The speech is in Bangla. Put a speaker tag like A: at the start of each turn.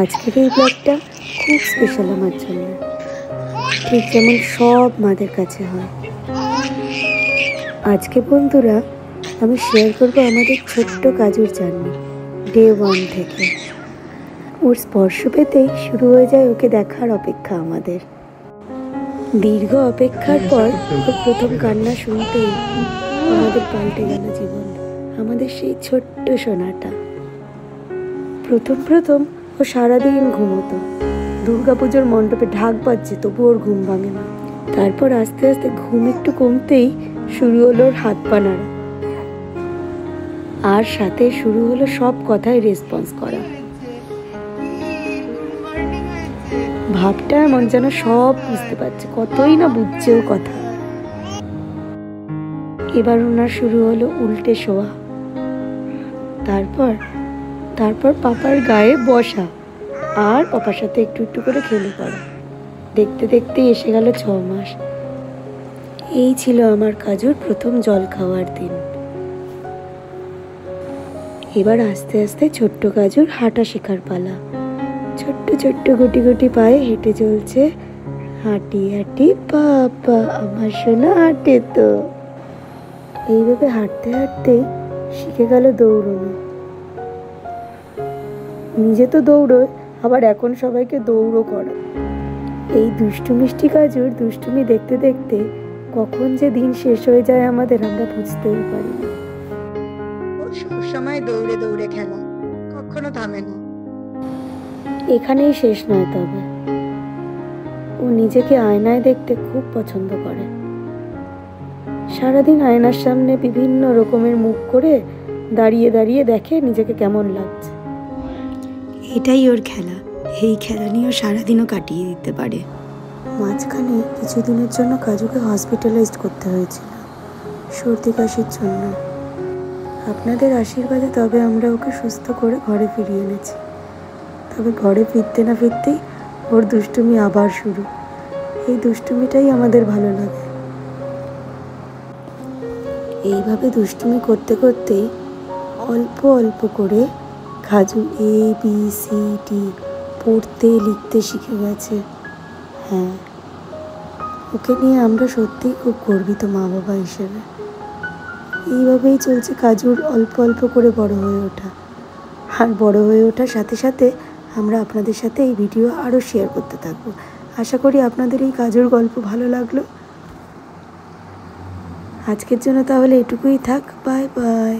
A: আজকের এই ব্লগটা খুব স্পেশাল আমার জন্য, ঠিক যেমন সব মাদের কাছে হয়। আজকে বন্ধুরা আমি শেয়ার করবো আমাদের ছোট্ট কাজুর জার্নি, ডে 1 থেকে। ওর স্পর্শ পেতেই শুরু হয়ে যায় ওকে দেখার অপেক্ষা আমাদের। দীর্ঘ অপেক্ষার পর ওর প্রথম কান্না শুনতেই আমাদের পাল্টে গেল জীবন, আমাদের সেই ছোট্ট সোনাটা। প্রথম ও সারাদিন ঘুমোতো, দুর্গাপুজোর মণ্ডপে ঢাক বাজছে তবু ওর ঘুম ভাঙে না। তারপর আস্তে আস্তে ঘুম একটু কমতেই শুরু হলো ওর হাত পা নাড়া, আর সাথে শুরু হলো সব কথায় রেসপন্স করা। ভাবটা এমন যেন সব বুঝতে পারছে, কতই না বুঝছে ও কথা। এবার ওনার শুরু হলো উল্টে শোয়া, তারপর পাপার গায়ে বসা, আর পাপার সাথে একটু একটু করে খেলে পড়া। দেখতে দেখতে এসে গেল 6 মাস। এই ছিল আমার কাজুর প্রথম জল খাওয়ার দিন। এবার আস্তে আস্তে ছোট্ট কাজুর হাঁটা শেখার পালা। ছোট্ট ছোট্ট গুটি গুটি পায়ে হেঁটে চলছে, হাঁটি হাঁটি পাপা আমার সোনা হাঁটে তো। এইভাবে হাঁটতে হাঁটতেই শিখে গেল দৌড়নো। নিজে তো দৌড়োয়, আবার এখন সবাইকে দৌড়ও করে। এই দুষ্টু মিষ্টি কাজুর দুষ্টুমি দেখতে দেখতে কখন যে দিন শেষ হয়ে যায় আমাদের আমরা বুঝতেই পারি না।
B: সবসময় দৌড়ে দৌড়ে খেলা, কখনো থামে না।
A: এখানেই শেষ নয়, তবে ও নিজেকে আয়নায় দেখতে খুব পছন্দ করে। সারাদিন আয়নার সামনে বিভিন্ন রকমের মুখ করে দাঁড়িয়ে দাঁড়িয়ে দেখে নিজেকে কেমন লাগছে। এটাই ওর খেলা, এই খেলা নিয়েও সারাদিনও কাটিয়ে দিতে পারে। মাঝখানে কিছুদিনের জন্য কাজুকে হসপিটালাইজড করতে হয়েছিল সর্দি কাশির জন্য। আপনাদের আশীর্বাদে তবে আমরা ওকে সুস্থ করে ঘরে ফিরিয়ে এনেছি। তবে ঘরে ফিরতে না ফিরতেই ওর দুষ্টুমি আবার শুরু। এই দুষ্টুমিটাই আমাদের ভালো লাগে। এইভাবে দুষ্টুমি করতে করতেই অল্প অল্প করে কাজু ABCD পড়তে লিখতে শিখে গেছে। হ্যাঁ, ওকে নিয়ে আমরা সত্যিই খুব গর্বিত মা বাবা হিসেবে। এইভাবেই চলছে কাজুর অল্প অল্প করে বড় হয়ে ওঠা। আর বড় হয়ে ওঠার সাথে সাথে আমরা আপনাদের সাথে এই ভিডিও আরও শেয়ার করতে থাকবো। আশা করি আপনাদের এই কাজুর গল্প ভালো লাগলো। আজকের জন্য তাহলে এটুকুই থাক, বাই বাই।